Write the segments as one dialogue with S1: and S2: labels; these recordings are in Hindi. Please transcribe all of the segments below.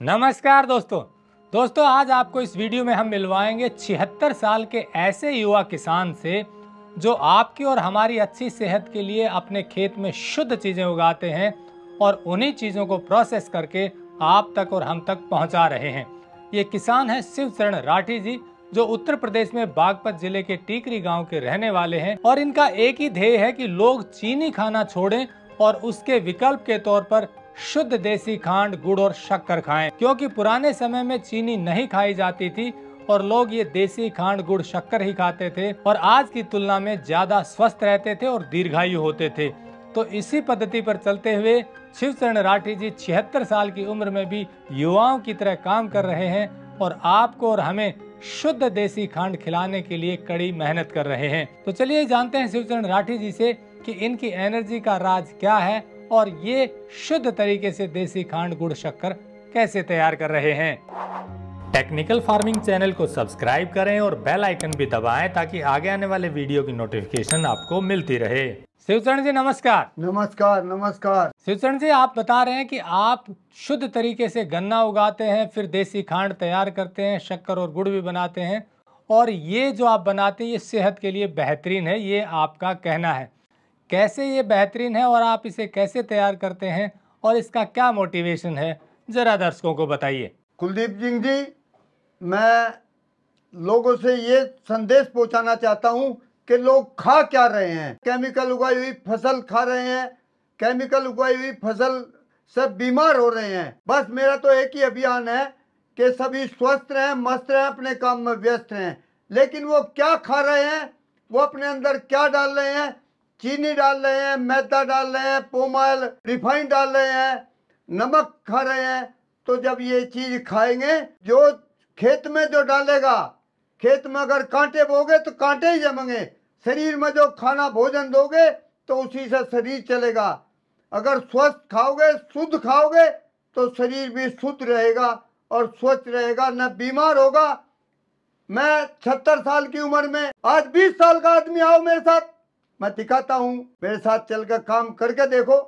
S1: नमस्कार दोस्तों आज आपको इस वीडियो में हम मिलवाएंगे 76 साल के ऐसे युवा किसान से जो आपकी और हमारी अच्छी सेहत के लिए अपने खेत में शुद्ध चीजें उगाते हैं और उन्हीं चीजों को प्रोसेस करके आप तक और हम तक पहुंचा रहे हैं। ये किसान है शिवचरण राठी जी, जो उत्तर प्रदेश में बागपत जिले के टीकरी गांव के रहने वाले हैं और इनका एक ही ध्येय है कि लोग चीनी खाना छोड़ें और उसके विकल्प के तौर पर शुद्ध देसी खांड, गुड़ और शक्कर खाएं, क्योंकि पुराने समय में चीनी नहीं खाई जाती थी और लोग ये देसी खांड, गुड़, शक्कर ही खाते थे और आज की तुलना में ज्यादा स्वस्थ रहते थे और दीर्घायु होते थे। तो इसी पद्धति पर चलते हुए शिवचरण राठी जी 76 साल की उम्र में भी युवाओं की तरह काम कर रहे हैं और आपको और हमें शुद्ध देसी खांड खिलाने के लिए कड़ी मेहनत कर रहे हैं। तो चलिए जानते हैं शिवचरण राठी जी से कि इनकी एनर्जी का राज क्या है और ये शुद्ध तरीके से देसी खांड, गुड़, शक्कर कैसे तैयार कर रहे हैं। टेक्निकल फार्मिंग चैनल को सब्सक्राइब करें और बेल आइकन भी दबाएं ताकि आगे आने वाले वीडियो की नोटिफिकेशन आपको मिलती रहे। शिवचरण जी नमस्कार।
S2: नमस्कार नमस्कार।
S1: शिवचरण जी, आप बता रहे हैं कि आप शुद्ध तरीके से गन्ना उगाते हैं, फिर देसी खांड तैयार करते हैं, शक्कर और गुड़ भी बनाते हैं और ये जो आप बनाते हैं ये सेहत के लिए बेहतरीन है, ये आपका कहना है। कैसे ये बेहतरीन है और आप इसे कैसे तैयार करते हैं और इसका क्या मोटिवेशन है, जरा दर्शकों को बताइए।
S2: कुलदीप सिंह जी, मैं लोगों से ये संदेश पहुंचाना चाहता हूं कि लोग खा क्या रहे हैं। केमिकल उगाई हुई फसल खा रहे हैं, केमिकल उगाई हुई फसल से बीमार हो रहे हैं। बस मेरा तो एक ही अभियान है कि सभी स्वस्थ रहें, मस्त रहें, अपने काम में व्यस्त रहें। लेकिन वो क्या खा रहे हैं, वो अपने अंदर क्या डाल रहे हैं, चीनी डाल रहे हैं, मैदा डाल रहे हैं, पोम ऑयल, रिफाइंड डाल रहे हैं, नमक खा रहे हैं। तो जब ये चीज खाएंगे, जो खेत में जो डालेगा, खेत में अगर कांटे बोगे तो कांटे ही जमेंगे। शरीर में जो खाना भोजन दोगे तो उसी से शरीर चलेगा। अगर स्वस्थ खाओगे, शुद्ध खाओगे तो शरीर भी शुद्ध रहेगा और स्वच्छ रहेगा, न बीमार होगा। मैं 76 साल की उम्र में आज 20 साल का आदमी आओ मेरे साथ, मैं दिखाता हूँ, मेरे साथ चलकर काम करके देखो।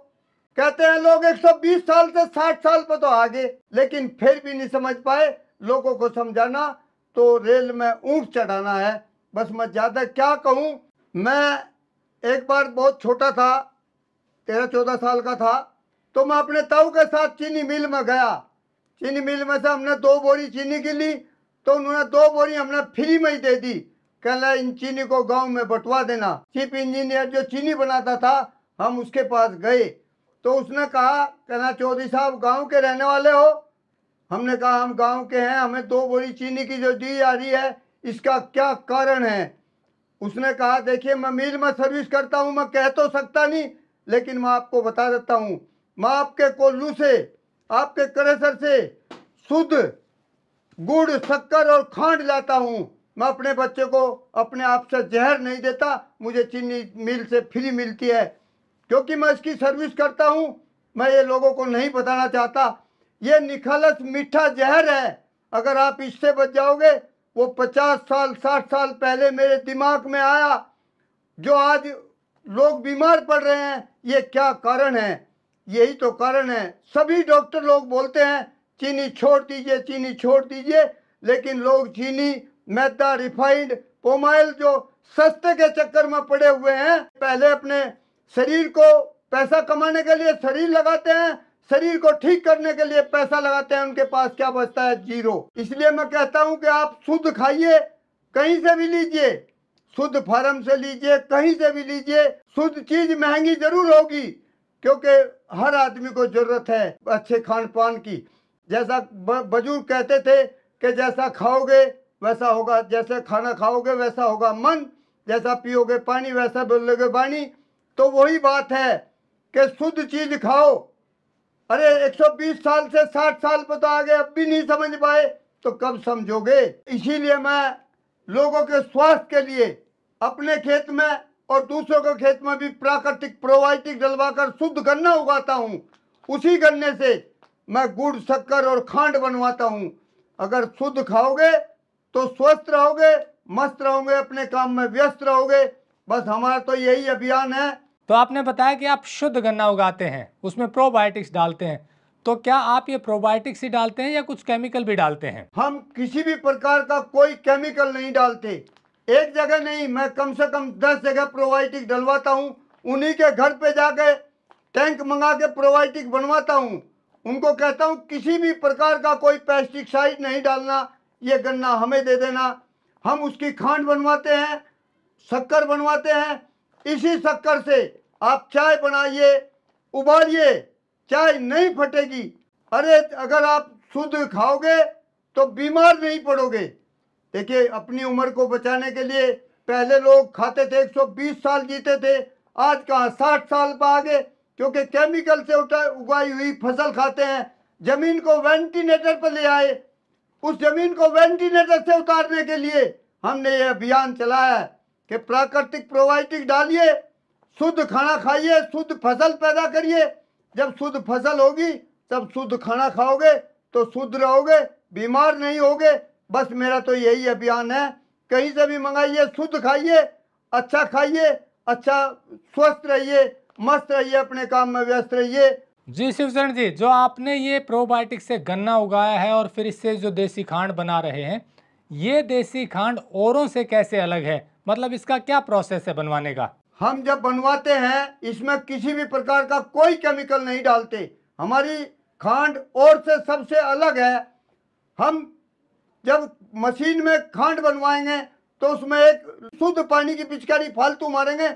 S2: कहते हैं लोग 120 साल से 60 साल पर तो आगे, लेकिन फिर भी नहीं समझ पाए। लोगों को समझाना तो रेल में ऊंट चढ़ाना है। बस मैं ज्यादा क्या कहूँ। मैं एक बार बहुत छोटा था, 13-14 साल का था, तो मैं अपने ताऊ के साथ चीनी मिल में गया। चीनी मिल में से हमने 2 बोरी चीनी की ली, तो उन्होंने 2 बोरी हमने फ्री में ही दे दी। कहला इन चीनी को गांव में बंटवा देना। चीफ इंजीनियर जो चीनी बनाता था, हम उसके पास गए तो उसने कहा, कहना चौधरी साहब गांव के रहने वाले हो? हमने कहा हम गांव के हैं, हमें 2 बोरी चीनी की जो दी जा रही है इसका क्या कारण है? उसने कहा देखिए मैं मिल में सर्विस करता हूं, मैं कह तो सकता नहीं, लेकिन मैं आपको बता देता हूं। मैं आपके कोल्लू से, आपके करेसर से शुद्ध गुड़, शक्कर और खांड लाता हूं। मैं अपने बच्चे को अपने आप से जहर नहीं देता, मुझे चीनी मिल से फ्री मिलती है, क्योंकि मैं इसकी सर्विस करता हूं। मैं ये लोगों को नहीं बताना चाहता। ये निखालस मीठा जहर है। अगर आप इससे बच जाओगे, वो 50 साल 60 साल पहले मेरे दिमाग में आया, जो आज लोग बीमार पड़ रहे हैं, ये क्या कारण है? यही तो कारण है। सभी डॉक्टर लोग बोलते हैं चीनी छोड़ दीजिए, चीनी छोड़ दीजिए, लेकिन लोग चीनी, मैदा, रिफाइंड, पोम ऑयल जो सस्ते के चक्कर में पड़े हुए हैं। पहले अपने शरीर को पैसा कमाने के लिए शरीर लगाते हैं, शरीर को ठीक करने के लिए पैसा लगाते हैं, उनके पास क्या बचता है? जीरो। इसलिए मैं कहता हूं कि आप शुद्ध खाइए, कहीं से भी लीजिए, शुद्ध फार्म से लीजिए, कहीं से भी लीजिए। शुद्ध चीज महंगी जरूर होगी, क्योंकि हर आदमी को जरूरत है अच्छे खान पान की। जैसा बुजुर्ग कहते थे कि जैसा खाओगे वैसा होगा, जैसे खाना खाओगे वैसा होगा मन, जैसा पियोगे पानी वैसा बोलोगे वाणी। तो वही बात है कि शुद्ध चीज खाओ। अरे 120 साल से 60 साल पर तो आगे, अब भी नहीं समझ पाए तो कब समझोगे? इसीलिए मैं लोगों के स्वास्थ्य के लिए अपने खेत में और दूसरों के खेत में भी प्राकृतिक प्रोबायोटिक डलवाकर शुद्ध गन्ना उगाता हूँ। उसी गन्ने से मैं गुड़, शक्कर और खांड बनवाता हूँ। अगर शुद्ध खाओगे तो स्वस्थ रहोगे, मस्त रहोगे, अपने काम में व्यस्त रहोगे। बस हमारा तो यही अभियान है।
S1: तो आपने बताया कि आप शुद्ध गन्ना उगाते हैं, उसमें प्रोबायोटिक्स डालते हैं, तो क्या आप ये प्रोबायोटिक्स ही डालते हैं या कुछ केमिकल भी डालते हैं?
S2: हम किसी भी प्रकार का कोई केमिकल नहीं डालते। एक जगह नहीं, मैं कम से कम 10 जगह प्रोबायोटिक डलवाता हूँ। उन्हीं के घर पे जाके टैंक मंगा के प्रोबायोटिक बनवाता हूँ। उनको कहता हूँ किसी भी प्रकार का कोई पेस्टिसाइड नहीं डालना, ये गन्ना हमें दे देना। हम उसकी खांड बनवाते हैं, शक्कर बनवाते हैं। इसी शक्कर से आप चाय बनाइए, उबालिए, चाय नहीं फटेगी। अरे अगर आप शुद्ध खाओगे तो बीमार नहीं पड़ोगे। देखिए, अपनी उम्र को बचाने के लिए पहले लोग खाते थे 120 साल जीते थे, आज कहाँ 60 साल पर आ गए, क्योंकि केमिकल से उगाई हुई फसल खाते हैं। जमीन को वेंटिलेटर पर ले आए, उस जमीन को वेंटिलेटर से उतारने के लिए हमने ये अभियान चलाया है कि प्राकृतिक प्रोबायोटिक डालिए, शुद्ध खाना खाइए, शुद्ध फसल पैदा करिए। जब शुद्ध फसल होगी तब शुद्ध खाना खाओगे तो शुद्ध रहोगे, बीमार नहीं होगे। बस मेरा तो यही अभियान है। कहीं से भी मंगाइए, शुद्ध खाइए, अच्छा खाइए, अच्छा स्वस्थ रहिए, मस्त रहिए, अपने काम में व्यस्त रहिए।
S1: जी शिवचरण जी, जो आपने ये प्रोबायोटिक से गन्ना उगाया है और फिर इससे जो देसी खांड बना रहे हैं, ये देसी खांड औरों से कैसे अलग है? मतलब इसका क्या प्रोसेस है बनवाने का?
S2: हम जब बनवाते हैं इसमें किसी भी प्रकार का कोई केमिकल नहीं डालते। हमारी खांड और से सबसे अलग है। हम जब मशीन में खांड बनवाएंगे तो उसमें एक शुद्ध पानी की पिचकारी फालतू मारेंगे,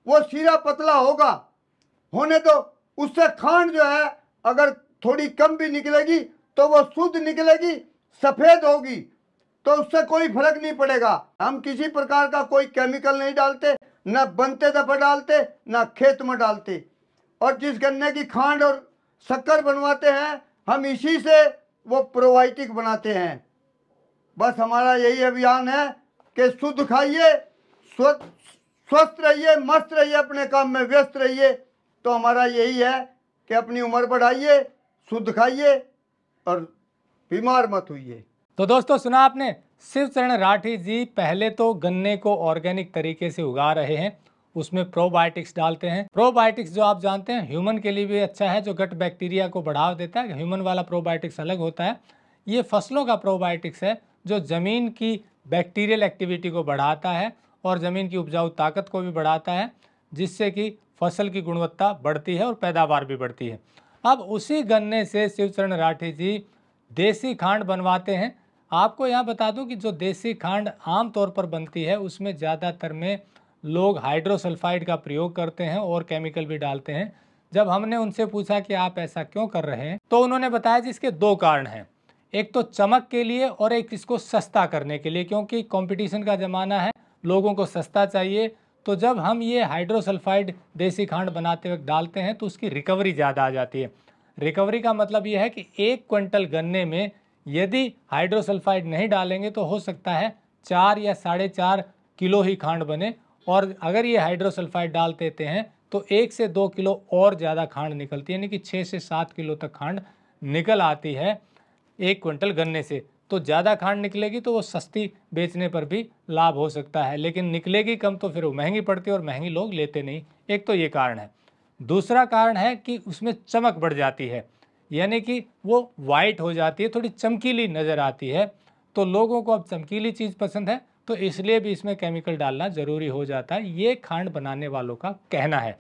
S2: वो सीरा पतला होगा, होने तो उससे खांड जो है अगर थोड़ी कम भी निकलेगी तो वो शुद्ध निकलेगी, सफेद होगी, तो उससे कोई फर्क नहीं पड़ेगा। हम किसी प्रकार का कोई केमिकल नहीं डालते, न बनते दफा डालते, न खेत में डालते। और जिस गन्ने की खांड और शक्कर बनवाते हैं हम इसी से वो प्रोबायोटिक बनाते हैं। बस हमारा यही अभियान है कि शुद्ध खाइए, स्वस्थ रहिए, मस्त रहिए, अपने काम में व्यस्त रहिए। तो हमारा यही है कि अपनी उम्र बढ़ाइए, शुद्ध खाइए और बीमार मत होइए।
S1: तो दोस्तों, सुना आपने, शिवचरण राठी जी पहले तो गन्ने को ऑर्गेनिक तरीके से उगा रहे हैं, उसमें प्रोबायोटिक्स डालते हैं। प्रोबायोटिक्स जो आप जानते हैं ह्यूमन के लिए भी अच्छा है, जो गट बैक्टीरिया को बढ़ावा देता है। ह्यूमन वाला प्रोबायोटिक्स अलग होता है। ये फसलों का प्रोबायोटिक्स है जो ज़मीन की बैक्टीरियल एक्टिविटी को बढ़ाता है और ज़मीन की उपजाऊ ताकत को भी बढ़ाता है, जिससे कि फसल की गुणवत्ता बढ़ती है और पैदावार भी बढ़ती है। अब उसी गन्ने से शिवचरण राठी जी देसी खांड बनवाते हैं। आपको यहाँ बता दूं कि जो देसी खांड आम तौर पर बनती है उसमें ज़्यादातर में लोग हाइड्रोसल्फाइड का प्रयोग करते हैं और केमिकल भी डालते हैं। जब हमने उनसे पूछा कि आप ऐसा क्यों कर रहे हैं, तो उन्होंने बताया जिसके दो कारण हैं। एक तो चमक के लिए और एक इसको सस्ता करने के लिए, क्योंकि कंपटीशन का ज़माना है, लोगों को सस्ता चाहिए। तो जब हम ये हाइड्रोसल्फाइड देसी खांड बनाते वक्त डालते हैं तो उसकी रिकवरी ज़्यादा आ जाती है। रिकवरी का मतलब यह है कि 1 क्विंटल गन्ने में यदि हाइड्रोसल्फाइड नहीं डालेंगे तो हो सकता है 4 या 4.5 किलो ही खांड बने, और अगर ये हाइड्रोसल्फाइड डाल देते हैं तो 1 से 2 किलो और ज़्यादा खांड निकलती है, यानी कि 6 से 7 किलो तक खांड निकल आती है 1 क्विंटल गन्ने से। तो ज़्यादा खांड निकलेगी तो वो सस्ती बेचने पर भी लाभ हो सकता है, लेकिन निकलेगी कम तो फिर वो महंगी पड़ती है और महंगी लोग लेते नहीं। एक तो ये कारण है। दूसरा कारण है कि उसमें चमक बढ़ जाती है, यानी कि वो वाइट हो जाती है, थोड़ी चमकीली नज़र आती है। तो लोगों को अब चमकीली चीज़ पसंद है, तो इसलिए भी इसमें केमिकल डालना ज़रूरी हो जाता है, ये खांड बनाने वालों का कहना है।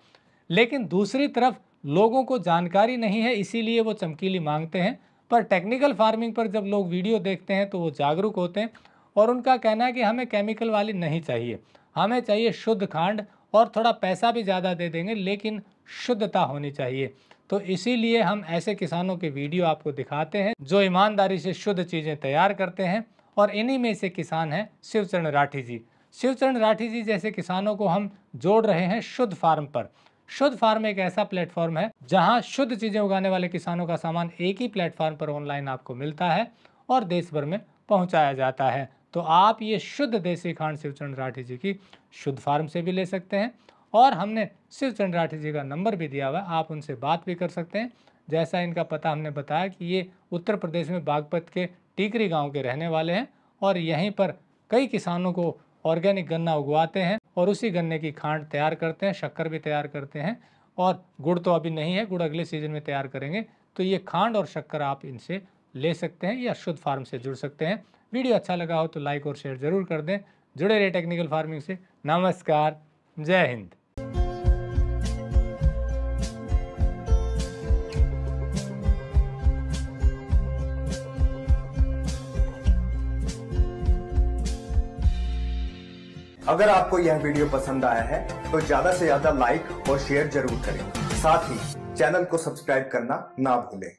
S1: लेकिन दूसरी तरफ लोगों को जानकारी नहीं है, इसीलिए वो चमकीली मांगते हैं। पर टेक्निकल फार्मिंग पर जब लोग वीडियो देखते हैं तो वो जागरूक होते हैं और उनका कहना है कि हमें केमिकल वाली नहीं चाहिए, हमें चाहिए शुद्ध खांड, और थोड़ा पैसा भी ज़्यादा दे देंगे लेकिन शुद्धता होनी चाहिए। तो इसीलिए हम ऐसे किसानों के वीडियो आपको दिखाते हैं जो ईमानदारी से शुद्ध चीज़ें तैयार करते हैं, और इन्हीं में से किसान हैं शिवचरण राठी जी। शिवचरण राठी जी जैसे किसानों को हम जोड़ रहे हैं शुद्ध फार्म पर। शुद्ध फार्म एक ऐसा प्लेटफॉर्म है जहां शुद्ध चीज़ें उगाने वाले किसानों का सामान एक ही प्लेटफॉर्म पर ऑनलाइन आपको मिलता है और देश भर में पहुंचाया जाता है। तो आप ये शुद्ध देसी खांड शिवचरण राठी जी की शुद्ध फार्म से भी ले सकते हैं, और हमने शिवचरण राठी जी का नंबर भी दिया हुआ है, आप उनसे बात भी कर सकते हैं। जैसा इनका पता हमने बताया कि ये उत्तर प्रदेश में बागपत के टीकरी गाँव के रहने वाले हैं और यहीं पर कई किसानों को ऑर्गेनिक गन्ना उगवाते हैं और उसी गन्ने की खांड तैयार करते हैं, शक्कर भी तैयार करते हैं, और गुड़ तो अभी नहीं है, गुड़ अगले सीजन में तैयार करेंगे। तो ये खांड और शक्कर आप इनसे ले सकते हैं या शुद्ध फार्म से जुड़ सकते हैं। वीडियो अच्छा लगा हो तो लाइक और शेयर जरूर कर दें। जुड़े रहे टेक्निकल फार्मिंग से। नमस्कार, जय हिंद।
S3: अगर आपको यह वीडियो पसंद आया है तो ज्यादा से ज्यादा लाइक और शेयर जरूर करें। साथ ही चैनल को सब्सक्राइब करना ना भूलें।